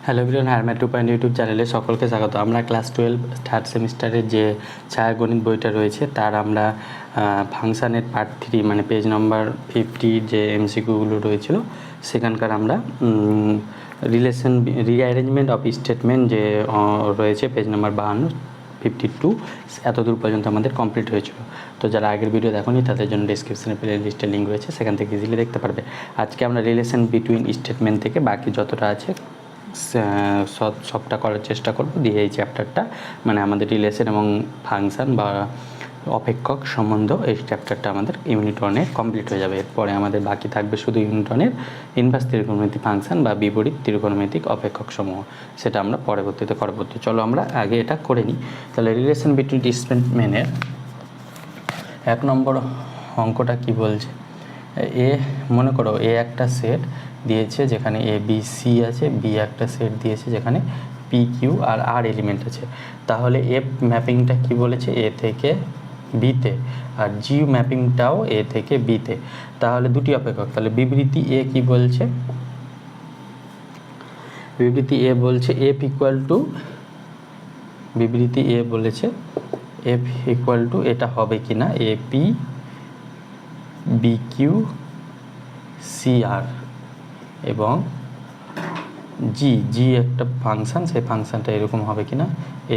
Hello everyone, হারম্যাট 2 YouTube চ্যানেলে সকলকে স্বাগত। আমরা ক্লাস 12 থার্ড সেমিস্টারের যে ছায়াগণিত বইটা রয়েছে তার আমরা ফাংশানের পার্ট 3 মানে পেজ নাম্বার 50 যে এমসিকিউগুলো রয়েছিল সেখানকার আমরা রিঅ্যারেঞ্জমেন্ট অফ স্টেটমেন্ট যে রয়েছে পেজ নাম্বার 52 এতদূর পর্যন্ত আমাদের কমপ্লিট হয়েছিল। তো যারা আগের ভিডিও দেখোনি তাদের জন্য ডিসক্রিপশনে প্লে লিস্টের লিঙ্ক রয়েছে, সেখান থেকে ইজিলি দেখতে পারবে। আজকে আমরা রিলেশন বিটুইন স্টেটমেন্ট থেকে বাকি যতটা আছে সবটা করার চেষ্টা করব দিয়ে এই চ্যাপ্টারটা মানে আমাদের রিলেশন এবং ফাংশন বা অপেক্ষক সম্বন্ধ এই চ্যাপ্টারটা আমাদের ইউনিট 1-এ কমপ্লিট হয়ে যাবে। এরপরে আমাদের বাকি থাকবে শুধু ইউনিট 1-এর ইনভার্স ত্রিকোণমিতিক ফাংশন বা বিপরীত ত্রিকোণমিতিক অপেক্ষক সমূহ, সেটা আমরা পরবর্তীতে করব। চলো আমরা আগে এটা করে নিই। তাহলে রিলেশন বিটুইন স্টেটমেন্টের 1 নম্বর অঙ্কটা কি বলছে, মনে করো এ একটা সেট দিয়েছে যেখানে এ বি সি আছে, বি একটা সেট দিয়েছে যেখানে পি কিউ আর আর এলিমেন্ট আছে। তাহলে এফ ম্যাপিংটা কি বলেছে, এ থেকে বিতে, আর জি ম্যাপিংটাও এ থেকে বিতে। তাহলে দুটি অপেক্ষক, তাহলে বিবৃতি এ কি বলছে, বিবৃতি এ বলছে এফ ইকুয়াল টু, বিবৃতি এ বলেছে এফ ইকুয়াল টু এটা হবে কি না A P B Q C R এবং জি, জি একটা ফাংশান, সেই ফাংশানটা এরকম হবে কি না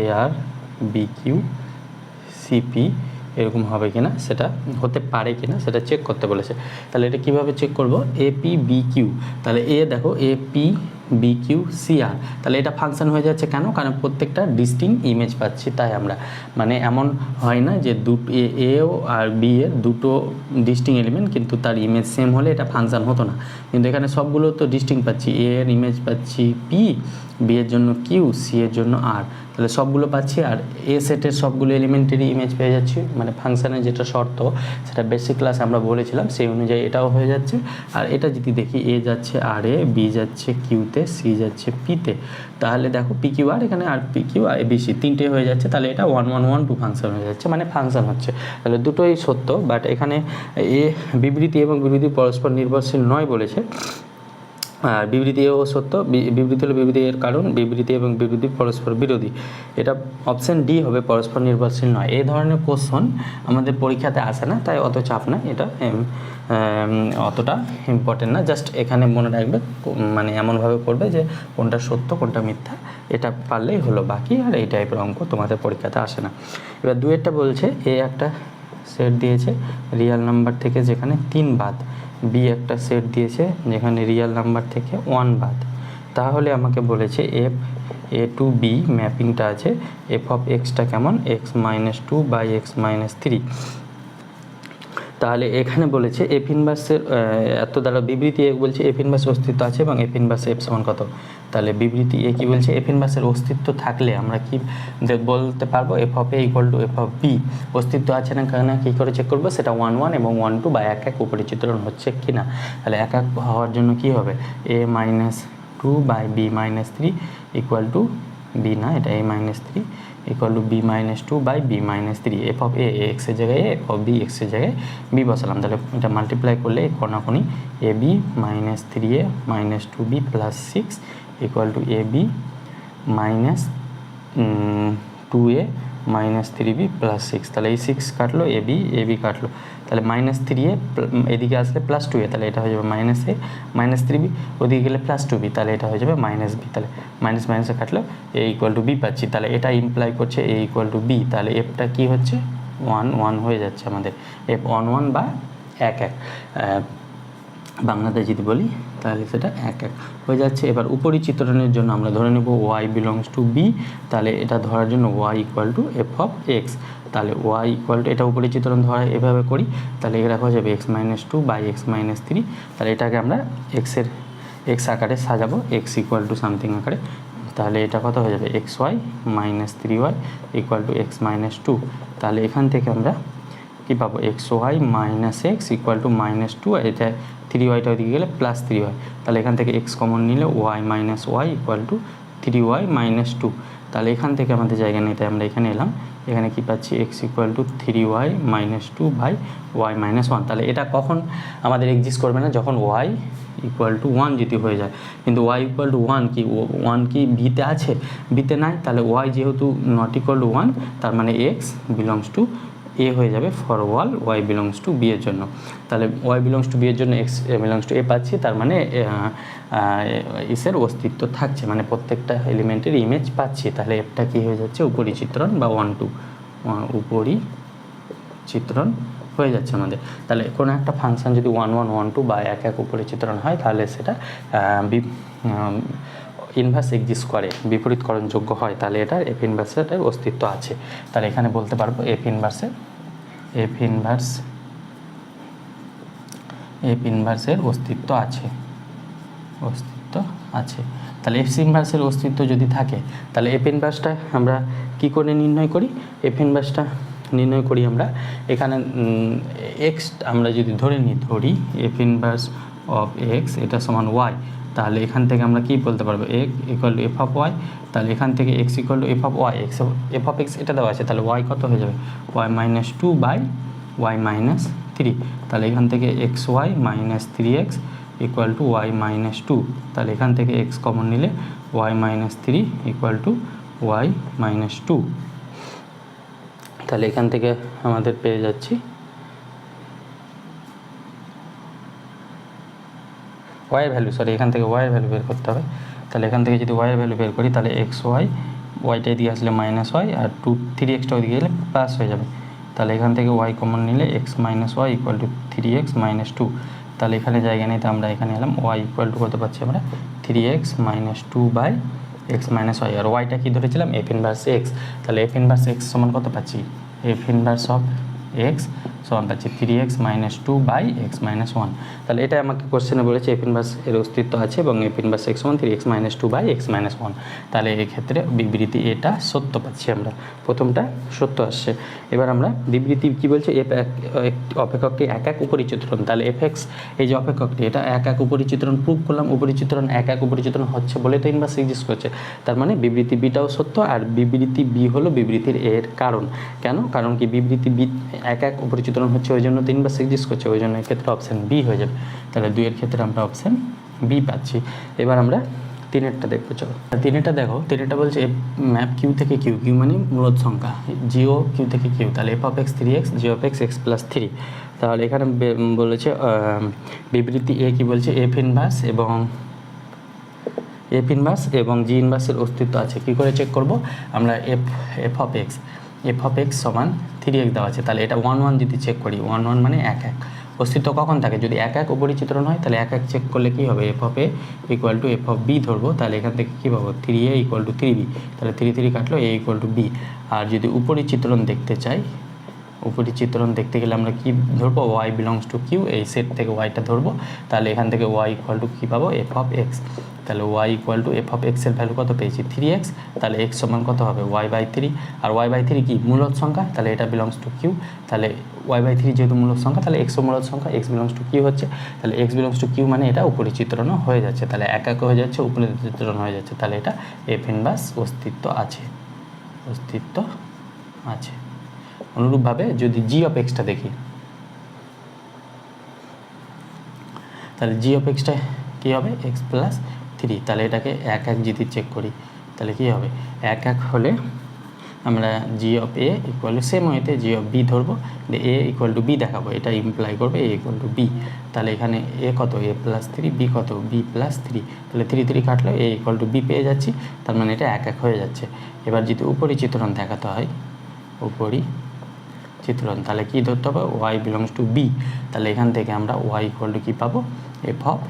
এ আর বি কিউ সিপি এরকম হবে কি না, সেটা হতে পারে কি না সেটা চেক করতে বলেছে। তাহলে এটা কীভাবে চেক করব, এপি বি কিউ, তাহলে এ দেখো এপি বি কিউ সি আর, তাহলে এটা ফাংশন হয়ে যাচ্ছে কেন, কারণ প্রত্যেকটা ডিস্টিংক্ট ইমেজ পাচ্ছি তাই আমরা, মানে এমন হয় না যে এও আর বি এর দুটো ডিস্টিংক্ট এলিমেন্ট কিন্তু তার ইমেজ সেম হলে এটা ফাংশন হতো না, কিন্তু এখানে সবগুলো তো ডিস্টিংক্ট পাচ্ছি, এ এর ইমেজ পাচ্ছি পি, বি এর জন্য কিউ, সি এর জন্য আর, তাহলে সবগুলো পাচ্ছি আর এ সেটের সবগুলো এলিমেন্টেরই ইমেজ পেয়ে যাচ্ছি, মানে ফাংশানের যেটা শর্ত সেটা বেসিক ক্লাস আমরা বলেছিলাম সেই অনুযায়ী এটাও হয়ে যাচ্ছে। আর এটা যদি দেখি এ যাচ্ছে আর এ, বি যাচ্ছে কিউতে, সি যাচ্ছে পিতে, তাহলে দেখো পি কিউ আর এখানে আর P Q R B C তিনটে হয়ে যাচ্ছে, তাহলে এটা 1 1 1 2 ফাংশন হয়ে যাচ্ছে, মানে ফাংশন হচ্ছে। তাহলে দুটোই সত্য, বাট এখানে এ বিবৃতি এবং বিবৃতি পরস্পর নির্ভরশীল নয় বলেছে, আর বিবৃতি এও সত্য, বিবৃতি হলো বিবৃতি এর কারণ, বিবৃতি এবং বিবৃতি পরস্পর বিরোধী, এটা অপশান ডি হবে পরস্পর নির্ভরশীল নয়। এই ধরনের কোশ্চন আমাদের পরীক্ষাতে আসে না, তাই অত চাপ না, এটা অতটা ইম্পর্টেন্ট না, জাস্ট এখানে মনে রাখবে মানে এমনভাবে করবে যে কোনটা সত্য কোনটা মিথ্যা, এটা পারলেই হলো, বাকি আর এই টাইপের অঙ্ক তোমাদের পরীক্ষাতে আসে না। এবার দুয়েরটা বলছে এ একটা সেট দিয়েছে রিয়াল নাম্বার থেকে যেখানে 3 বাদ, বি একটা সেট দিয়েছে যেখানে রিয়াল নাম্বার থেকে 1 বাদ, তাহলে আমাকে বলেছে এফ এ টু বি ম্যাপিংটা আছে এফ অফ এক্সটা কেমন, x minus 2 by x minus 3। তাহলে এখানে বলেছে এফ ইনভার্সের এত দ্বারা বিবৃতি এ বলছে এফ ইনভার্সের অস্তিত্ব আছে এবং এফ ইনভার্স এফ সমান কত, তাহলে বিবৃতি এ কি বলছে এফ ইনভার্সের অস্তিত্ব থাকলে আমরা কি বলতে পারবো F of A equal to F of B, অস্তিত্ব আছে না কেন কী করে চেক করবো, সেটা 1 1 এবং 1 2 বা 1 1 উপরে চিত্রণ হচ্ছে কি না। তাহলে 1 1 হওয়ার জন্য কি হবে A minus 2 by B minus 3 equal to B, না এটা A minus 3 equal to B minus 2 by B minus 3, F of A এক্সের জায়গায় এ, এফ অফ বি এক্সের জায়গায় বি বসালাম, তাহলে এটা মাল্টিপ্লাই করলে কোনাকুনি A B minus 3 A minus 2 B plus 6 equal to A B minus 2 A minus 3 B plus 6, তাহলে এই 6 কাটলো এ বি কাটলো, তাহলে মাইনাস 3 এ এদিকে আসলে প্লাস 2 এ, তাহলে এটা হয়ে যাবে মাইনাস এ মাইনাস 3 বি, ওদিকে গেলে প্লাস 2 বি, তাহলে এটা হয়ে যাবে মাইনাস বি, তাহলে মাইনাস মাইনাসে কাটলো এ ইকুয়াল টু বি পাচ্ছি, তাহলে এটা ইমপ্লাই করছে এ ইকুয়াল টু বি, তাহলে এফটা কী হচ্ছে 1 1 হয়ে যাচ্ছে আমাদের, এফ 1 1 বা 1 1 বাংলাতে যদি বলি তাহলে সেটা 1 1 হয়ে যাচ্ছে। এবার উপরি চিত্রণের জন্য আমরা ধরে নেব ওয়াই বিলংস টু বি, তাহলে এটা ধরার জন্য y equal to F of x, তাহলে ওয়াই ইকুয়াল টু এটা উপরি চিত্রণ ধরা এভাবে করি, তাহলে এটা হয়ে যাবে x minus 2 by x minus 3, তাহলে এটাকে আমরা এক্স আকারে সাজাবো, এক্স ইকুয়াল টু সামথিং আকারে, তাহলে এটা কত হয়ে যাবে x y minus 3y equal to x minus 2, তাহলে এখান থেকে আমরা কী পাবো x y minus x equal to minus 2, এটা 3yটা ওইদিকে গেলে প্লাস 3y, তাহলে এখান থেকে এক্স কমন নিলে y minus y equal to 3y minus 2, তাহলে এখান থেকে আমাদের জায়গা নিতে আমরা এখানে এলাম এখানে কি পাচ্ছি x equal to 3y minus 2 by y minus 1। তাহলে এটা কখন আমাদের এক্সিস্ট করবে না, যখন ওয়াই ইকুয়াল টু 1 যদি হয়ে যায়। কিন্তু ওয়াই ইকুয়াল টু 1 কি 1 কি বিতে আছে, বিতে নাই, তাহলে ওয়াই যেহেতু নট ইকুয়াল টু 1, তার মানে এক্স বিলংস টু এ হয়ে যাবে for all y belongs to B এর জন্য। তাহলে ওয়াই বিলংস টু বি এর জন্য এক্স বিলংস টু এ পাচ্ছি, তার মানে এসের অস্তিত্ব থাকছে, মানে প্রত্যেকটা এলিমেন্টের ইমেজ পাচ্ছি। তাহলে এফটা কী হয়ে যাচ্ছে, উপরিচিত্রণ বা 1 2 উপরিচিত্রণ হয়ে যাচ্ছে আমাদের। তাহলে কোনো একটা ফাংশন যদি 1 1 1 2 বা এক এক উপরিচিত্রণ হয়, তাহলে সেটা ইনভার্স এক্সিস্ট করে, বিপরীতকরণযোগ্য হয়, তাহলে এটার এফ ইনভার্সের অস্তিত্ব আছে। তাহলে এখানে বলতে পারবো এফ ইনভার্সের অস্তিত্ব আছে, তাহলে এফ ইনভার্সের অস্তিত্ব যদি থাকে, তাহলে এফ ইনভার্সটা আমরা কি করে নির্ণয় করি, এফ ইনভার্সটা নির্ণয় করি আমরা এখানে এক্স আমরা যদি ধরি এফ ইনভার্স অফ এক্স এটা সমান ওয়াই, তাহলে এখান থেকে আমরা কি বলতে পারবো x equal to F of y. তাহলে এখান থেকে x equal to F of Y, F of x এটা দেওয়া আছে, তাহলে ওয়াই কত হয়ে যাবে, y minus 2 by y minus 3। তাহলে এখান থেকে x y minus 3x equal to y minus 2। তাহলে এখান থেকে এক্স কমন নিলে y minus 3 equal to y minus 2। তাহলে এখান থেকে আমাদের পেয়ে যাচ্ছি ওয়াইয়ের ভ্যালু, এখান থেকে ওয়াইয়ের ভ্যালু বের করতে হবে। তাহলে এখান থেকে যদি ওয়াইয়ের ভ্যালু বের করি, তাহলে এক্স ওয়াইটা এদিকে আসলে মাইনাস ওয়াই, আর 3xটা ওইদিকে গেলে প্লাস হয়ে যাবে। তাহলে এখান থেকে ওয়াই কমন নিলে x minus y equal to 3x minus 2। তাহলে এখানে জায়গা নিতে আমরা এখানে এলাম ওয়াই ইকুয়াল টু কত পাচ্ছি আমরা 3x minus 2 by x minus Y, আর ওয়াইটা কী ধরেছিলাম এফ ইনভার্স এক্স। তাহলে এফ ইনভার্স এক্স সমান কত পাচ্ছি, এফ ইনভার্স অফ এক্স সমান পাচ্ছি 3x minus 2 by x minus 1। তাহলে এটা আমাকে কোশ্চেনে বলেছে এফ ইনভার্স এর অস্তিত্ব আছে এবং এফ ইনভার্স এক্স সমান 3x minus 2 by x minus 1। তাহলে এই ক্ষেত্রে বিবৃতি এটা সত্য পাচ্ছি আমরা, প্রথমটা সত্য আসছে। এবার আমরা বিবৃতি কী বলছে, এফ অপেক্ষকটি এক এক উপরিচিত্রণ। তাহলে এফ এক্স এই যে অপেক্ষকটি এটা এক এক উপরিচিত্রণ প্রুভ করলাম, উপরিচিত্রণ এক এক উপরিচিত্রণ হচ্ছে বলে তো ইনভার্স এক্সিস্ট করছে। তার মানে বিবৃতি বিটাও সত্য, আর বিবৃতি বি হলো বিবৃতির এর কারণ। কেন, কারণ কি বিবৃতি বি এক এক উপরিচিত্রণ হচ্ছে, ওই জন্য তো ইনভার্স এক্সিস্ট করছে, ওই জন্য এক্ষেত্রে অপশান বি হয়ে যাবে। তাহলে 2 এর ক্ষেত্রে আমরা অপশান বি পাচ্ছি। এবার আমরা 3-এরটা দেখবো, চলো 3-এরটা দেখো। 3-এরটা বলছে ম্যাপ কিউ থেকে কিউ, কিউ মানে মূলদ সংখ্যা, জিও কিউ থেকে কিউ। তাহলে f of x 3x, G of x x plus 3। তাহলে এখানে বলেছে বিবৃতি এ কি বলছে, এফ ইনভার্স এবং জি ইনভার্সের অস্তিত্ব আছে। কী করে চেক করব আমরা, এফ অফ এক্স সমান 3x দেওয়া আছে, তাহলে এটা 1 1 যদি চেক করি, 1 1 মানে এক এক অস্তিত্ব কখন থাকে, যদি এক এক উপরিচিত্রণ হয়, তাহলে এক এক চেক করলে কী হবে, F of A equal to F of B ধরবো। তাহলে এখান থেকে কী পাবো, 3a ইকুয়াল টু 3b। তাহলে 3 3 কাটলো, a ইকুয়াল টু b। আর যদি উপরিচিত্রণ দেখতে চাই, উপরিচিত্রণ দেখতে গেলে আমরা কি ধরবো, ওয়াই বিলংস টু কিউ, এই সেট থেকে ওয়াইটা ধরবো। তাহলে এখান থেকে ওয়াই ইকুয়াল টু কী পাবো, এফ অফ এক্স। তাহলে Y equal to F of এক্সের ভ্যালু কত পেয়েছি, 3x। তাহলে এক্স সমান কত হবে, ওয়াই বাই 3। আর ওয়াই বাই 3 কি মূলদ সংখ্যা, তাহলে এটা বিলংস টু কিউ। তাহলে ওয়াই বাই 3 যেহেতু মূলদ সংখ্যা, তাহলে এক্সও মূলদ সংখ্যা, এক্স বিলংস টু কিউ হচ্ছে। তাহলে এক্স বিলংস টু কিউ মানে এটা উপরিচিত্রণও হয়ে যাচ্ছে, তাহলে এক এক হয়ে যাচ্ছে, উপরিচিত্রণ হয়ে যাচ্ছে। তাহলে এটা এফ ইনভার্স অস্তিত্ব আছে। অনুরূপভাবে যদি জি অফ এক্সটা দেখি, তাহলে জি অফ এক্সটা কী হবে, এক্স প্লাস 3। তাহলে এটাকে এক এক যদি চেক করি, তাহলে কী হবে, এক এক হলে আমরা G of A equal to same ওয়েতে জি অফ বি ধরবো, এ ইকুয়াল টু বি দেখাবো, এটা ইমপ্লাই করবে এ ইকুয়াল টু বি। তাহলে এখানে এ কত, এ প্লাস 3, বি কত, বি প্লাস 3। তাহলে 3 3 কাটলো, এ ইকুয়াল টু বি পেয়ে যাচ্ছি, তার মানে এটা এক এক হয়ে যাচ্ছে। এবার যদি উপরিচিত্রণ দেখাতে হয়, উপরিচিত্রণ, তাহলে কী ধরতে হবে, ওয়াই বিলংস টু বি। তাহলে এখান থেকে আমরা ওয়াই ইকুয়াল টু কী পাবো, এফ অফ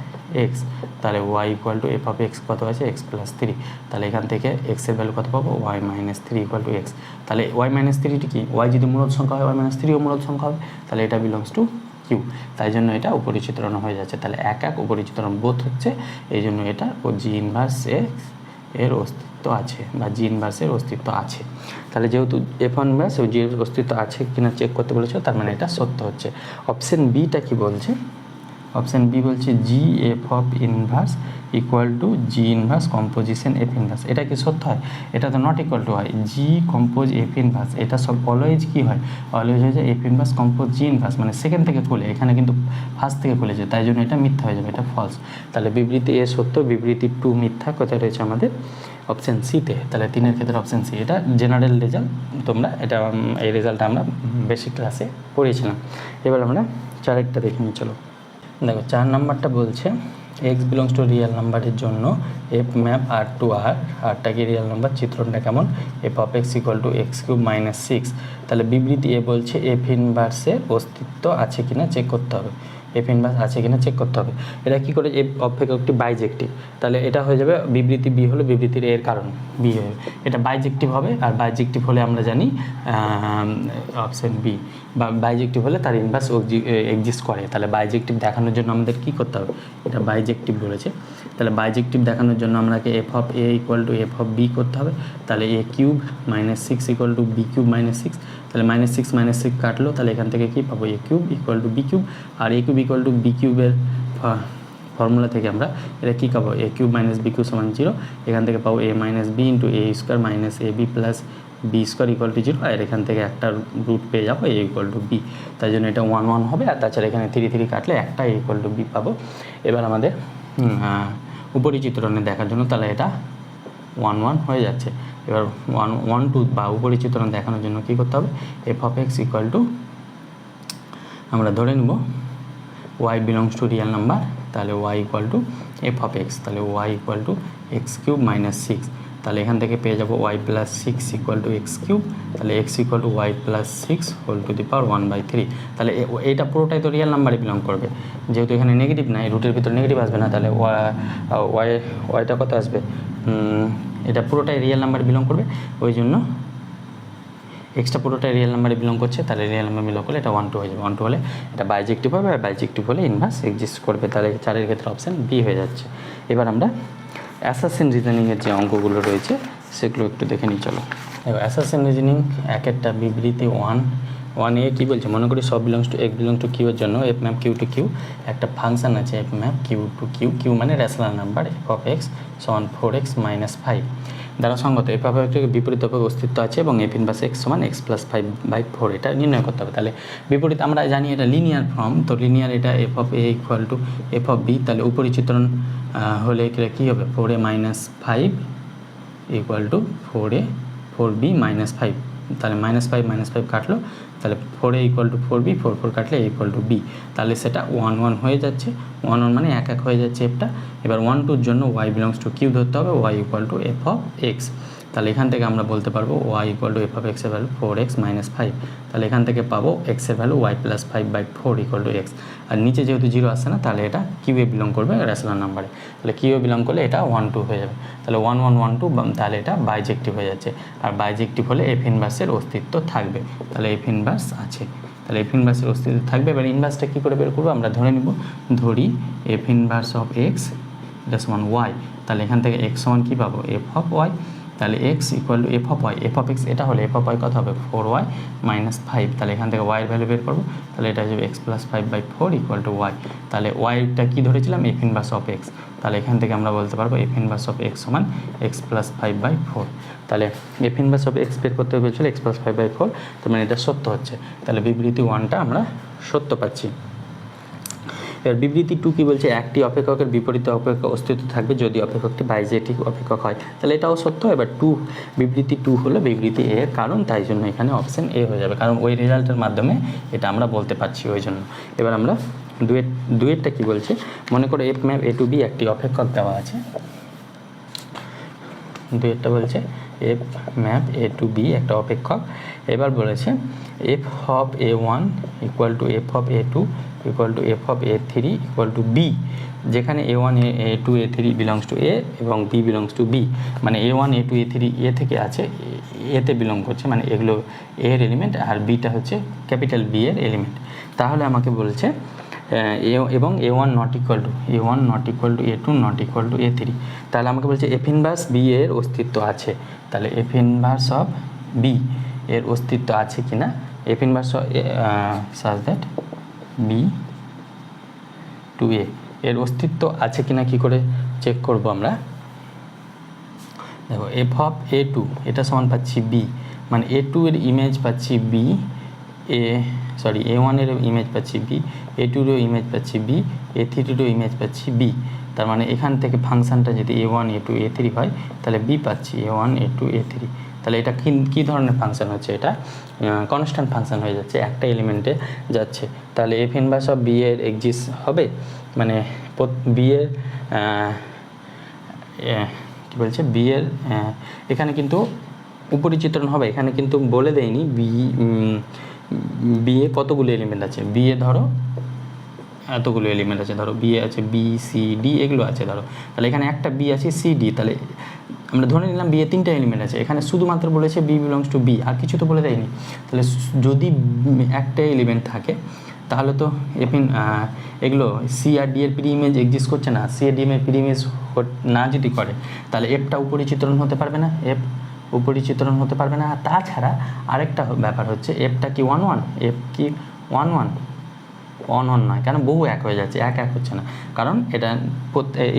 এক্স। তাহলে Y equal to F of x কত আছে, এক্স প্লাস 3। তাহলে এখান থেকে এক্সের ভ্যালু কত পাবো, y minus 3 equal to x. তাহলে ওয়াই মাইনাস 3টি কি, ওয়াই যদি মূলদ সংখ্যা হয়, ওয়াই মাইনাস 3ও মূলদ সংখ্যা হবে, তাহলে এটা বিলংস টু কিউ। তাই জন্য এটা উপরিচিত্রণ হয়ে যাচ্ছে। তাহলে এক এক উপরিচিত্রণ বোধ হচ্ছে, এই জন্য এটা ও জি ইনভার্স এক্স এর অস্তিত্ব আছে, বা জি ইনভার্সের অস্তিত্ব আছে। তাহলে যেহেতু এফ ইনভার্স ও জি এর অস্তিত্ব আছে কিনা চেক করতে বলেছে, তার মানে এটা সত্য হচ্ছে। অপশন বিটা কি বলছে, অপশান বি বলছে জি f of inverse equal to G inverse composition F inverse. এটা কি সত্য হয়? এটা তো নট ইকুয়াল টু হয়। জি কম্পোজ এফ ইনভার্স, এটা সব অলওয়েজ কী হয়? অলওয়েজ হয়ে যায় এফ ইনভার্স কম্পোজ জি ইনভার্স, মানে সেকেন্ড থেকে খুলে, এখানে কিন্তু ফার্স্ট থেকে খুলেছে, তাই জন্য এটা মিথ্যা হয়ে যাবে, এটা ফলস। তাহলে বিবৃতি এ সত্য, বিবৃতি 2 মিথ্যা। কোথায় রয়েছে আমাদের? অপশান সিতে। তাহলে 3-এর ক্ষেত্রে অপশান সি। এটা জেনারেল রেজাল্ট, তোমরা এটা এই রেজাল্টটা আমরা বেসিক ক্লাসে পড়েছিলাম। এবার আমরা 4-এরটা দেখে নিই, চলো। দেখো 4 নাম্বারটা বলছে এক্স বিলংস টু রিয়েল নাম্বারের জন্য এফ ম্যাপ আর টু আর, আরটা কি রিয়েল নাম্বার, চিত্রটা কেমন? F of X equal to X cube minus 6। তাহলে বিবৃতি এ বলছে এফ ইনভার্সের অস্তিত্ব আছে কিনা চেক করতে হবে, এফ ইনভার্স আছে কিনা চেক করতে হবে। এটা কী করে? এফ অপেক্ষকটি বাইজেক্টিভ, তাহলে এটা হয়ে যাবে বিবৃতি বি হলো বিবৃতির এর কারণ বি হবে, এটা বাইজেক্টিভ হবে। আর বাইজেক্টিভ হলে আমরা জানি অপশান বি, বা বাইজেক্টিভ হলে তার ইনভার্স এক্সিস্ট করে। তাহলে বাইজেক্টিভ দেখানোর জন্য আমাদের কী করতে হবে? এটা বাইজেক্টিভ বলেছে, তাহলে বাইজেক্টিভ দেখানোর জন্য আমাকে F of A equal to F of B করতে হবে। তাহলে A cube minus 6 equal to B cube minus 6, তাহলে -6 কাটলো, তাহলে এখান থেকে কী পাবো? A cube equal to B cube. আর A cube equal to B কিউবের ফর্মুলা থেকে আমরা এটা কী পাবো? A cube minus B cube সমান 0। এখান থেকে পাবো A minus B into A square minus A B plus B square equal to 0। আর এখান থেকে একটা রুট পেয়ে যাবো এ ইকুয়াল টু বি, তাই জন্য এটা 1 1 হবে। আর তাছাড়া এখানে 3 3 কাটলে একটা এ ইকুয়াল টু বি পাবো। এবার আমাদের উপরিচিত্রণে দেখার জন্য তাহলে এটা 1 1 হয়ে যাচ্ছে। এবার 1 1 2 বা উপরিচিত্রণ দেখানোর জন্য কী করতে হবে? F of X equal to, আমরা ধরে নেব Y belongs to real number, তাহলে Y equal to F of x, তাহলে Y equal to X cube minus 6। তাহলে এখান থেকে পেয়ে যাবো Y plus 6 equal to X cube, তাহলে x equal to Y plus 6 whole to the power 1/3। তাহলে এইটা পুরোটাই তো রিয়েল নাম্বারে বিলং করবে, যেহেতু এখানে নেগেটিভ নাই, রুটের ভিতর নেগেটিভ আসবে না, তাহলে ওয়াইটা কত আসবে? এটা পুরোটাই রিয়েল নাম্বারে বিলং করবে, ওই জন্য এক্সট্রা পুরোটাই রিয়েল নাম্বারে বিলং করছে, তাহলে রিয়েল নাম্বার বিলং করলে এটা 1 2 হয়ে যাবে। 1 2 হলে এটা বাইজেক্টিভ হবে, আর বাইজেক্টিভ হলে ইনভার্স এক্সিস্ট করবে, তাহলে 4-এর ক্ষেত্রে অপশান বি হয়ে যাচ্ছে। এবার আমরা অ্যাসাসিন রিজনিংয়ের যে অঙ্কগুলো রয়েছে সেগুলো একটু দেখে নিই, চলো। এবার অ্যাসাসিন রিজনিং একটা বিবৃতি 1 কী বলছে? মনে করি সব belongs to X belong to Q এর জন্য F map Q to Q একটা ফাংশন আছে, F map Q to Q, Q মানে rational number, F of X সমান 4x মাইনাস 5 দ্বারা সঙ্গত এফ অফ এক্সের বিপরীত অপেক্ষক অস্তিত্ব আছে এবং এফ ইনভার্স এক্স সমান এক্স প্লাস 5/4, এটা নির্ণয় করতে হবে। তাহলে বিপরীত আমরা জানি এটা লিনিয়ার ফর্ম, তো লিনিয়ার এটা F of A equal to F of B, তাহলে উপরিচিত্রণ হলে কী হবে? 4a minus 5 equal to 4b minus 5, তাহলে -5 কাটলো, তাহলে 4a ইকুয়াল টু 4b, 4 4 কাটলে a ইকুয়াল টু b, তাহলে সেটা 1 1 হয়ে যাচ্ছে। 1 1 মানে 1 1 হয়ে যাচ্ছে এফটা। এবার 1 2-র জন্য y বিলংস টু কিউ ধরতে হবে, y equal to F of x, তাহলে এখান থেকে আমরা বলতে পারবো y equal to F of এক্সের ভ্যালু 4x মাইনাস 5, তাহলে এখান থেকে পাবো এক্সের value y plus 5/4 equal to X. আর নিচে যেহেতু 0 আসছে না, তাহলে এটা কিউএ বিলং করবে রেশনাল নাম্বারে, তাহলে কিউএ বিলং করলে এটা 1 2 হয়ে যাবে, তাহলে 1 1 1 2, তাহলে এটা বাইজেক্টিভ হয়ে যাচ্ছে। আর বাইজেক্টিভ হলে এফ ইনভার্সের অস্তিত্ব থাকবে, তাহলে এফ ইনভার্স আছে, তাহলে এফ ইনভার্সের অস্তিত্ব থাকবে। এবার ইনভার্সটা কী করে বের করবো? আমরা ধরি এফ ইনভার্স অফ এক্স এটা সমান ওয়াই, তাহলে এখান থেকে এক্স সমান কী পাবো? এফ অফ ওয়াই, তাহলে x equal to F of Y, F of x এটা হলে এফ অফ ওয়াই কত হবে? 4y মাইনাস 5, তাহলে এখান থেকে ওয়াইয়ের ভ্যালু বের করবো, তাহলে এটা হচ্ছে x plus 5/4 equal to y. তাহলে ওয়াইটা কী ধরেছিলাম? এফ ইনভার্স অফ এক্স, তাহলে এখান থেকে আমরা বলতে পারবো এফ ইনভার্স অফ এক্স সমান এক্স প্লাস 5/4, তাহলে এফ ইনভার্স অফ এক্স বের করতে বলছিল এক্স প্লাস 5/4, তো মানে এটা সত্য হচ্ছে, তাহলে বিবৃতি 1টা আমরা সত্য পাচ্ছি। এবার বিবৃতি 2 কী বলছে? একটি অপেক্ষকের বিপরীতে অপেক্ষক অস্তিত্ব থাকবে যদি অপেক্ষকটি বাইজেক্টিভ অপেক্ষক হয়, তাহলে এটাও সত্য। এবার বিবৃতি 2 হলো বিবৃতি এর কারণ, তাই জন্য এখানে অপশান এ হয়ে যাবে, কারণ ওই রেজাল্টের মাধ্যমে এটা আমরা বলতে পারছি, ওই জন্য। এবার আমরা দুয়েরটা কী বলছে? মনে করো F map A to B একটি অপেক্ষক দেওয়া আছে, দুয়েরটা বলছে F map A to B একটা অপেক্ষক। এবার বলেছে F of a1 equal to F of a2 equal to F of a3 equal to B, যেখানে a1 a2 a3 belongs to এ এবং বি বিলংস টু বি, মানে a1 a2 a3 এ থেকে আছে, এতে বিলং করছে, মানে এগুলো এর এলিমেন্ট, আর বিটা হচ্ছে ক্যাপিটাল বি এর এলিমেন্ট। তাহলে আমাকে বলছে এবং a1 not equal to a2 not equal to a3, তাহলে আমাকে বলছে এফ ইনভার্স বি এর অস্তিত্ব আছে, তাহলে এফ ইনভার্স অফ বি এর অস্তিত্ব আছে কি না, F inverse such that B to to A এর অস্তিত্ব আছে কিনা কি করে চেক করব আমরা। দেখো এফ অফ এ টু এটা সমান পাচ্ছি বি, মানে এ টু এর ইমেজ পাচ্ছি বি, এ ওয়ানের ইমেজ পাচ্ছি বি, এ টুরও ইমেজ পাচ্ছি বি, এ থ্রিরও ইমেজ পাচ্ছি বি। তার মানে এখান থেকে ফাংশানটা যদি A one A two A three হয় তাহলে বি পাচ্ছি A one A two A three. তাহলে এটা কী ধরনের ফাংশন হচ্ছে, এটা কনস্ট্যান্ট ফাংশন হয়ে যাচ্ছে, একটা এলিমেন্টে যাচ্ছে। তাহলে এফ ইনভার্স অফ বি এর এক্সিস্ট হবে, মানে বি এর কী বলছে বি এর এখানে কিন্তু উপরিচিত্রণ হবে, এখানে কিন্তু বলে দেয়নি বি এ কতগুলো এলিমেন্ট আছে। বি এ ধরো এতগুলো এলিমেন্ট আছে, ধরো বি এ আছে বি সি ডি এগুলো আছে ধরো, তাহলে এখানে একটা বি আছে সি ডি, তাহলে আমরা ধরে নিলাম বি এ 3টা এলিমেন্ট আছে, এখানে শুধুমাত্র বলেছে বি বিলংস টু বি, আর কিছু তো বলে দেয়নি। তাহলে যদি একটা এলিমেন্ট থাকে তাহলে তো এগুলো সি আর ডি এর প্রি ইমেজ এক্সিস্ট করছে না, সি আর ডি এর প্রি ইমেজ না যদি করে তাহলে এফটা উপরিচিত্রণ হতে পারবে না, এফ উপরিচিত্রণ হতে পারবে না। আর তাছাড়া আরেকটা ব্যাপার হচ্ছে এফটা কি 1 1, এফ কি 1 1 1 1 নয়, কেন বহু এক হয়ে যাচ্ছে, এক হচ্ছে না, কারণ এটা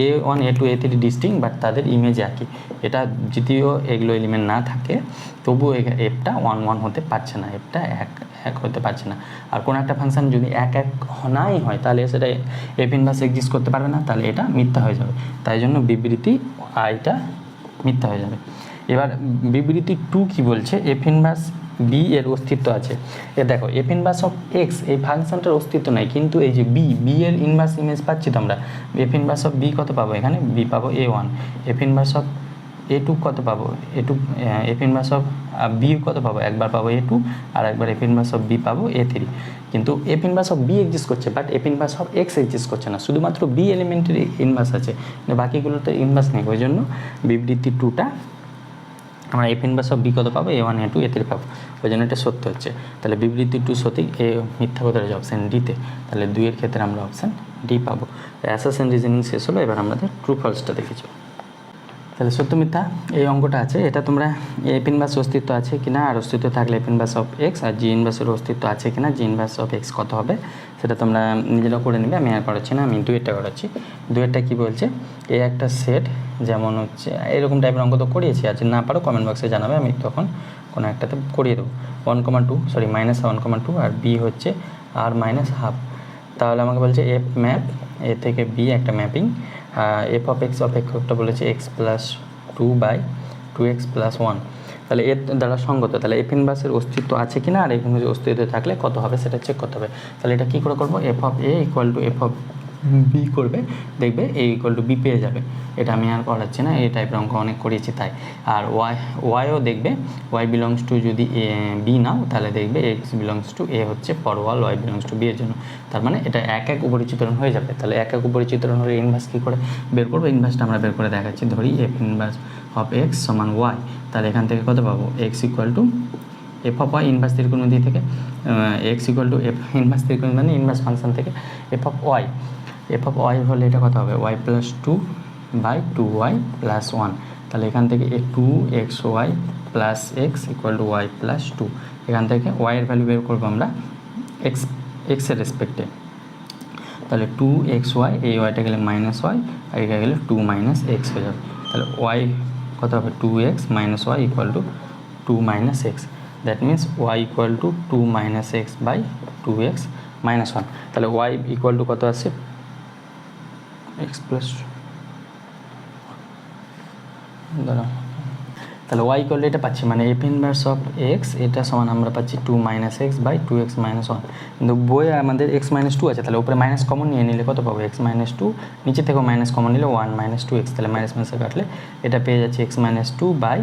A one A two A three distinct, but তাদের ইমেজ একই। এটা যদিও এগুলো এলিমেন্ট না থাকে তবুও এফটা 1 1 হতে পারছে না, এফটা এক হতে পারছে না। আর কোনো একটা ফাংশন যদি এক নাই হয় তাহলে সেটা এফ ইনভার্স এক্সিস্ট করতে পারবে না, তাহলে এটা মিথ্যা হয়ে যাবে। তাই জন্য বিবৃতি আইটা মিথ্যা হয়ে যাবে। এবার বিবৃতি 2 কি বলছে, এফ ইনভার্স বি এর অস্তিত্ব আছে। দেখো এফ ইনভার্স অফ এক্স এই ফাংশনটার অস্তিত্ব নাই, কিন্তু এই যে বি এর ইনভার্স ইমেজ পাচ্ছি তো আমরা। এফ ইনভার্স অফ বি কত পাবো, এখানে বি পাবো A one. F inverse of A two কত পাবো, A two F inverse of B কত পাবো, একবার পাবো এ টু, আর একবার এফ ইনভার্স অফ বি পাবো এ থ্রি। কিন্তু F inverse of B exist করছে, but F inverse of X exist করছে না, শুধুমাত্র বি এলিমেন্টের ইনভার্স আছে, বাকিগুলোতে ইনভার্স নেই। ওই জন্য বিবৃতি 2টা আমরা এফ ইনভার্স অফ বি কত পাবো, A one A two A three পাবো, ওই জন্য এটা সত্য হচ্ছে। তাহলে বিবৃতি 2 সঠিক, এ মিথ্যা কথা রয়েছে অপশান ডিতে, তাহলে 2 এর ক্ষেত্রে আমরা অপশান ডি পাবো। অ্যাসারশন রিজনিং শেষ হলো, এবার আমাদের ট্রু ফলসটা দেখেছি। তাহলে সত্য মিথ্যা এই অঙ্কটা আছে, এটা তোমরা এফ ইনভার্স অস্তিত্ব আছে কিনা, আর অস্তিত্ব থাকলে এফ ইনভার্স অফ এক্স, আর জি ইনভার্সের অস্তিত্ব আছে কিনা, জি ইনভার্স অফ এক্স কত হবে সেটা তোমরা নিজেরা করে নেবে, আমি আর করাচ্ছি না, আমি 2 করাচ্ছি। 2 কী বলছে, এ একটা সেট, যেমন হচ্ছে এরকম টাইপের অঙ্ক তো করিয়েছি, আর যদি না পারো কমেন্ট বক্সে জানাবে, আমি তখন কোনো একটাতে করিয়ে দেবো। 1,2 সরি -1,2, আর বি হচ্ছে আর -1/2। তাহলে আমাকে বলছে এফ ম্যাপ এ থেকে বি একটা ম্যাপিং, এফ অফ এক্স একটা বলেছে এক্স প্লাস 2/2x + 1, তাহলে এর দ্বারা সঙ্গত। তাহলে এফ ইনভার্সের অস্তিত্ব আছে কিনা, আর এফ ইনভার্সের অস্তিত্ব থাকলে কত হবে সেটা চেক করতে হবে। তাহলে এটা কী করে করবো, F of A equal to F of B করবে, দেখবে এ ইকুয়াল টু বি পেয়ে যাবে। এটা আমি আর করাচ্ছি না, এই টাইপের অঙ্ক অনেক করিয়েছি তাই। আর ওয়াইও দেখবে, ওয়াই বিলংস টু যদি বি নাও তাহলে দেখবে এক্স বিলংস টু এ হচ্ছে Porwal Y belongs to B এর জন্য। তার মানে এটা এক উপরিচিত্রণ হয়ে যাবে। তাহলে এক উপরিচিত্রণ হলে ইনভার্স কী করে বের করবো, ইনভার্সটা আমরা বের করে দেখাচ্ছি। ধরি এফ ইনভার্স অফ এক্স সমান ওয়াই, তাহলে এখান থেকে কত পাবো, X equal to F of Y inverse ত্রিকোণমিতি থেকে, x equal to F inverse ত্রিকোণমিতি মানে ইনভার্স ফাংশন থেকে F of Y, F of Y হলে এটা কত হবে, ওয়াই প্লাস 2/2y + 1। তাহলে এখান থেকে 2xy plus x equal to Y plus 2, এখান থেকে ওয়াইয়ের ভ্যালু বের করবো আমরা এক্সের রেসপেক্টে। তাহলে 2xy, এই ওয়াইটা গেলে -y, আর এটা গেলে 2 - x হয়ে যাবে। তাহলে ওয়াই কত হবে, 2x - y equal to 2 - x, that means y equal to 2 - x/2x - 1। তাহলে ওয়াই ইকুয়াল টু কত আছে, এক্স প্লাস, তাহলে ওয়াই ইকুয়াল এটা পাচ্ছি, মানে এফ ইনভার্স অফ এক্স এটা সমান আমরা পাচ্ছি 2 - x/2x - 1। কিন্তু বইয়ে আমাদের x - 2 আছে, তাহলে উপরে মাইনাস কমন নিয়ে নিলে কত পাবো, x - 2, নিচে থেকেও মাইনাস কমন নিলে 1 - 2x, তাহলে মাইনাস মাইনাসে কাটলে এটা পেয়ে যাচ্ছে x - 2/1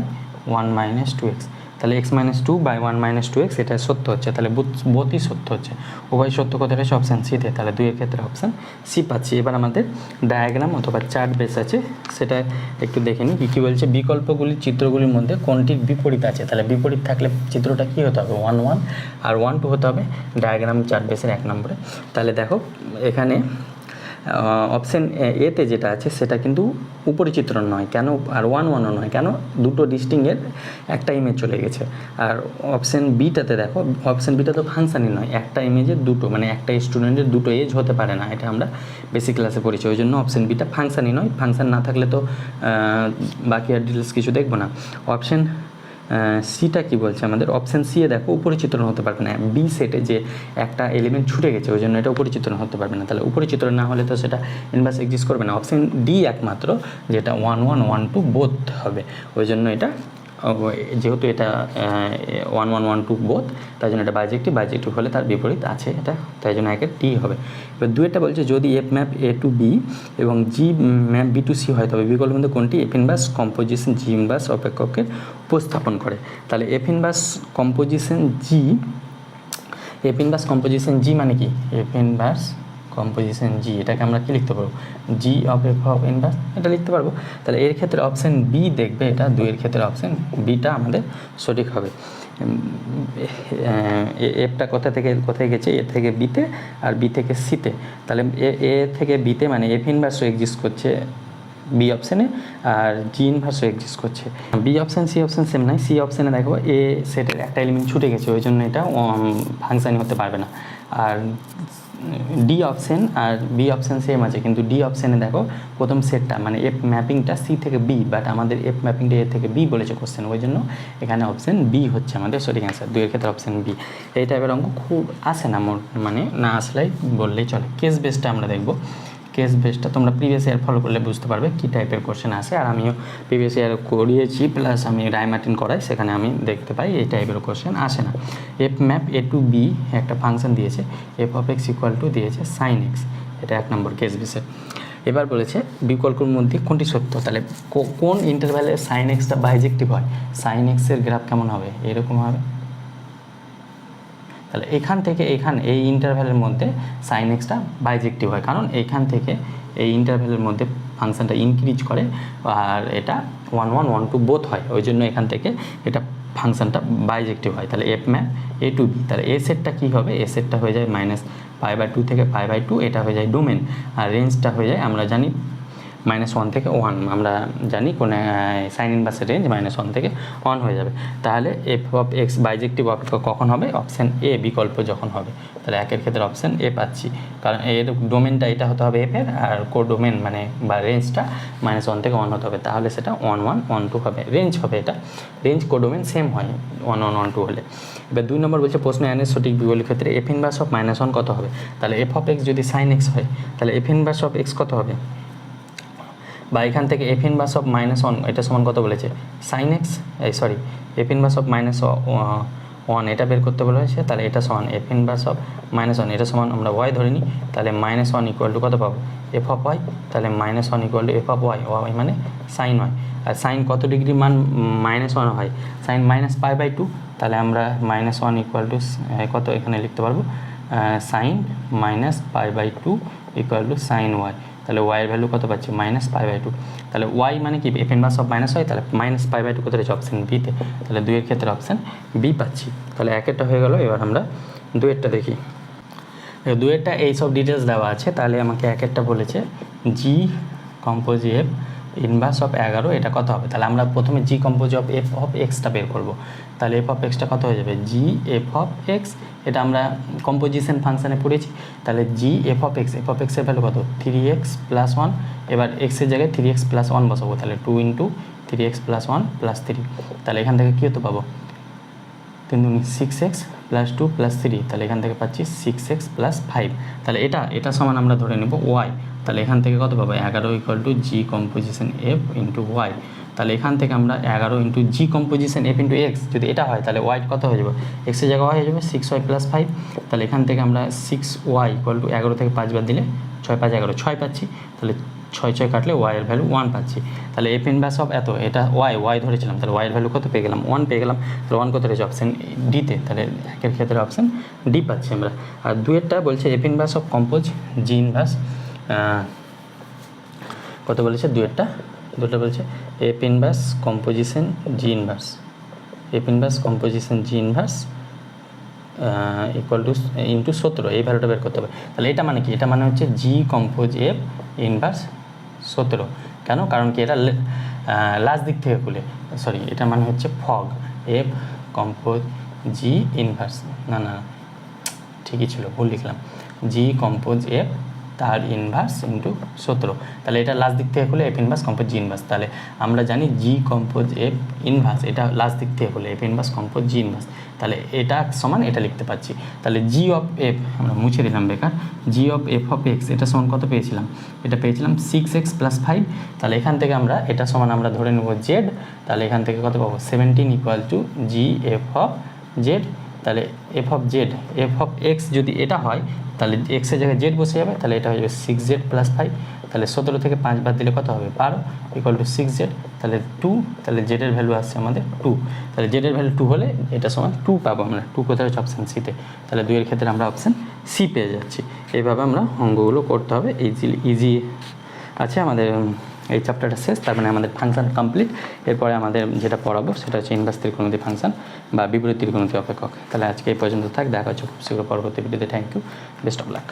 - 2x। তাহলে x - 2/1 - 2x এটা সত্য হচ্ছে, তাহলে বোথই সত্য হচ্ছে, উভয় সত্য কথা হচ্ছে অপশান সিতে, তাহলে 2 এর ক্ষেত্রে অপশান সি পাচ্ছি। এবার আমাদের ডায়াগ্রাম অথবা চার্ট বেস আছে, সেটা একটু দেখে নিই। কী বলছে, বিকল্পগুলির চিত্রগুলির মধ্যে কোনটির বিপরীত আছে, তাহলে বিপরীত থাকলে চিত্রটা কী হতে হবে, 1 1 আর 1 2 হতে হবে ডায়াগ্রাম চার্ট বেসের 1 নম্বরে। তাহলে দেখো এখানে অপশান এতে যেটা আছে সেটা কিন্তু উপরি চিত্রণ নয়, কেন? আর 1 1ও নয়, কেন? দুটো ডিস্টিংয়ের একটা ইমেজ চলে গেছে। আর অপশান বিটাতে দেখো, অপশান বিটা তো ফাংশানই নয়, একটা ইমেজের দুটো, মানে একটা স্টুডেন্টের দুটো এজ হতে পারে না, এটা আমরা বেসিক ক্লাসে পড়েছি। ওই জন্য অপশান বিটা ফাংশানই নয়। ফাংশান না থাকলে তো বাকি আর ডিটেলস কিছু দেখবো না। অপশান সিটা কি বলছে আমাদের? অপশান সি এ দেখো উপরি চিত্রণ হতে পারবে না, বি সেটে যে একটা এলিমেন্ট ছুটে গেছে ওই জন্য এটা উপরি চিত্রণ হতে পারবে না। তাহলে উপরি চিত্রণ না হলে তো সেটা ইনভার্স এক্সিস্ট করবে না। অপশান ডি একমাত্র যেটা 1 1 1 2 বোথ হবে, ওই জন্য এটা, যেহেতু এটা 1 1 1 2 বোথ, তাই জন্য এটা বাইজেক্টিভ। বাইজেক্টিভ হলে তার বিপরীত আছে এটা, তাই জন্য একের টি হবে। এবার দুইটা বলছে যদি F map A to B এবং G map B to C হয় তবে বিকল্পের মধ্যে কোনটি F inverse composition G inverse অপেক্ষকের উপস্থাপন করে। তাহলে F inverse composition G, F inverse composition G মানে কি? এফ ইনভার্স কম্পোজিশন জি, এটাকে আমরা কি লিখতে পারবো? জি অফ এফ অফ ইনভার্স, এটা লিখতে পারবো। তাহলে এর ক্ষেত্রে অপশান বি দেখবে, এটা দুইয়ের ক্ষেত্রে অপশান বিটা আমাদের সঠিক হবে। এফটা কোথায় গেছে? এ থেকে বিতে আর বি থেকে সিতে। তাহলে এ থেকে বিতে মানে এফ ইনভার্সও এক্সিস্ট করছে বি অপশানে, আর জি ইনভার্সও এক্সিস্ট করছে। B option C option same নয়। সি অপশানে দেখো এ সেটের একটা এলিমেন্ট ছুটে গেছে ওই জন্য এটা ফাংশানই হতে পারবে না। আর ডি অপশান আর বি অপশান সেম আছে, কিন্তু ডি অপশানে দেখো প্রথম সেটটা মানে এফ ম্যাপিংটা সি থেকে বি, বাট আমাদের এফ ম্যাপিংটা এ থেকে বি বলেছে কোশ্চেন, ওই জন্য এখানে অপশান বি হচ্ছে আমাদের সঠিক অ্যান্সার। দুইয়ের ক্ষেত্রে অপশান বি। এই টাইপের অঙ্ক খুব আসে না, মানে না আসলেই বললেই চলে। কেস বেসটা আমরা দেখবো। কেস বেসটা তোমরা প্রিভিয়াস ইয়ার ফলো করলে বুঝতে পারবে কী টাইপের কোশ্চেন আসে। আর আমিও প্রিভিয়াস ইয়ার করিয়েছি, প্লাস আমি রায়মার্টিন করাই, সেখানে আমি দেখতে পাই এই টাইপের কোশ্চেন আসে না। F map A to B একটা ফাংশন দিয়েছে, F of X equal two দিয়েছে সাইন এক্স, এটা এক নম্বর কেস বেসে। এবার বলেছে বিকল্পের মধ্যে কোনটি সত্য। তাহলে কোন ইন্টারভ্যালে সাইন এক্সটা বাইজেক্টিভ হয়? সাইন এক্সের গ্রাফ কেমন হবে? এরকম হবে। তাহলে এখান থেকে এই ইন্টারভ্যালের মধ্যে সাইন এক্সটা বাইজেক্টিভ হয়, কারণ এইখান থেকে এই ইন্টারভ্যালের মধ্যে ফাংশনটা ইনক্রিজ করে আর এটা 1 1 1 2 বোথ হয়, ওই জন্য এখান থেকে এটা ফাংশনটা বাইজেক্টিভ হয়। তাহলে F map A to B, তাহলে এ সেটটা কী হবে? এ সেটটা হয়ে যায় -π/2 থেকে π/2, এটা হয়ে যায় ডোমেন। আর রেঞ্জটা হয়ে যায় আমরা জানি -1 থেকে 1, আমরা জানি কোন সাইন ইনভার্সের রেঞ্জ -1 থেকে 1 হয়ে যাবে। তাহলে এফ অফ এক্স বাইজেক্টিভ অপেক্ষক কখন হবে? অপশান এ বিকল্প যখন হবে। তাহলে একের ক্ষেত্রে অপশান এ পাচ্ছি, কারণ এর ডোমেনটা এটা হতে হবে এফের, আর কোডোমেন মানে বা রেঞ্জটা -1 থেকে 1 হতে হবে, তাহলে সেটা 1 1 1 2 হবে, রেঞ্জ হবে। এটা রেঞ্জ কোডোমেন সেম হয় 1 1 1 2 হলে। এবার 2 নম্বর বলছে প্রশ্ন এর সঠিক বিকল্পের ক্ষেত্রে এফ ইনভার্স অফ -1 কত হবে? তাহলে এফ অফ এক্স যদি সাইন এক্স হয় তাহলে এফ ইনভার্স অফ এক্স কত হবে? বা এখান থেকে এফ ইনভার্স অফ -1 এটা সমান কত বলেছে? Sine x, sorry F inverse of -1 এটা বের করতে বলেছে। তাহলে এটা সমান এফ ইনভার্স অফ -1, এটা সমান আমরা ওয়াই ধরে নিই, তাহলে -1 ইকুয়াল টু কত পাবো? F of y. তাহলে -1 equal to F of y, y মানে সাইন ওয়াই। আর সাইন কত ডিগ্রি মান -1 হয়? সাইন -π/2, তাহলে আমরা -1 ইকুয়াল টু কত এখানে লিখতে পারবো? Sine -π/2 equal to sine Y. তাহলে ওয়াইয়ের ভ্যালু কত পাচ্ছি? -π/2। তাহলে ওয়াই মানে কি? এফ ইনভার্স অফ মাইনাস হয়, তাহলে -π/2 কত রয়েছে? অপশান বিতে। তাহলে দুইয়ের ক্ষেত্রে অপশান বি পাচ্ছি। তাহলে একেরটা হয়ে গেল। এবার আমরা দুইয়েরটা দেখি। দুইয়েরটা এইসব ডিটেলস দেওয়া আছে। তাহলে আমাকে একেরটা বলেছে জি কম্পোজ এফ ইনভার্স অফ 11, এটা কত হবে? তাহলে আমরা প্রথমে জি compose of F of extra বের করবো। তাহলে এফ অফ এক্সটা কত হয়ে যাবে? জি এফ অফ এক্স, এটা আমরা কম্পোজিশন ফাংশানে পড়েছি। তাহলে জি এফ অফ এক্সের ভ্যালু কত? 3x + 1। এবার এক্সের জায়গায় 3x + 1 বসাবো, তাহলে 2 × 3x + 1 + 3। তাহলে এখান থেকে কী হতে পাবো? 3 × 6x + 2 + 3, তাহলে এখান থেকে পাচ্ছি 6x + 5। তাহলে এটা সমান আমরা ধরে নেব ওয়াই। তাহলে এখান থেকে কত পাবো? 11 equal to G composition F into y. তাহলে এখান থেকে আমরা 11 into G composition F into x, যদি এটা হয় তাহলে ওয়াই কত হয়ে যাবে? এক্সের জায়গায় ওয়াই হয়ে যাবে 6y + 5। তাহলে এখান থেকে আমরা 6y ইকুয়াল টু 11 থেকে 5 বাদ দিলে 6 5 11 6 পাচ্ছি। তাহলে 6 6 কাটলে ওয়াইয়ের ভ্যালু 1 পাচ্ছি। তাহলে এফ ইনভার্স অফ এত, এটা ওয়াই ধরেছিলাম, তাহলে ওয়াইয়ের ভ্যালু কত পেয়ে গেলাম? 1 পেয়ে গেলাম। তাহলে 1 কত রয়েছে? অপশান ডিতে। তাহলে একের ক্ষেত্রে অপশান ডি পাচ্ছি আমরা। আর দুইয়েরটা বলছে F inverse of compose G inverse কত বলেছে? দুইটা বলছে F inverse composition G inverse, F inverse composition G inverse equal to into 17, এই ভ্যালুটা বের করতে হবে। তাহলে এটা মানে কি? এটা মানে হচ্ছে জি কম্পোজ এফ ইনভার্স 17। কেন? কারণ কি এটা লাস্ট দিক থেকে খুলে, সরি, এটা মানে হচ্ছে ফগ এফ কম্পোজ জি ইনভার্স, না না ঠিকই ছিল, ভুল লিখলাম, জি কম্পোজ এফ তার ইনভার্স ইন্টু 17। তাহলে এটা লাস্ট দিক থেকে খুলে এফ ইনভার্স কম্পোজ জি ইনভার্স। তাহলে আমরা জানি জি কম্পোজ এফ ইনভার্স, এটা লাস্ট দিক থেকে খুলে এফ ইনভার্স কম্পোজ জি ইনভার্স। তাহলে এটা সমান এটা লিখতে পাচ্ছি। তাহলে জি অফ এফ আমরা মুছে দিলাম বেকার, জি অফ এফ অফ এক্স এটা সমান কত পেয়েছিলাম? এটা পেয়েছিলাম 6x + 5। তাহলে এখান থেকে আমরা এটা সমান আমরা ধরে নেব জেড। তাহলে এখান থেকে কত পাবো? 17 equal to g f of z. তাহলে f of z, f of x যদি এটা হয় তাহলে এক্সের জায়গায় জেড বসে যাবে, তাহলে এটা হয়ে যাবে 6z + 5। তাহলে 17 থেকে 5 বাদ দিলে কত হবে? 12 ইকুয়াল টু 6z, তাহলে 2। তাহলে জেডের ভ্যালু আসছে আমাদের 2। তাহলে জেডের ভ্যালু 2 হলে এটা সমান 2 পাবো আমরা। 2 কোথায় হচ্ছে? অপশান সিতে। তাহলে 2 এর ক্ষেত্রে আমরা অপশান সি পেয়ে যাচ্ছি। এইভাবে আমরা অঙ্কগুলো করতে হবে, ইজি আছে আমাদের। এই চ্যাপ্টারটা শেষ, তার মানে আমাদের ফাংশন কমপ্লিট। এরপরে আমাদের যেটা পড়াবো সেটা হচ্ছে ইনভার্স ত্রিকোণমিতি ফাংশন বা বিপরীত ত্রিকোণমিতি অপেক্ষক। তাহলে আজকে এই পর্যন্ত থাক, দেখা হচ্ছে খুব শীঘ্র পরবর্তী ভিডিওতে। Thank you, best of lakh.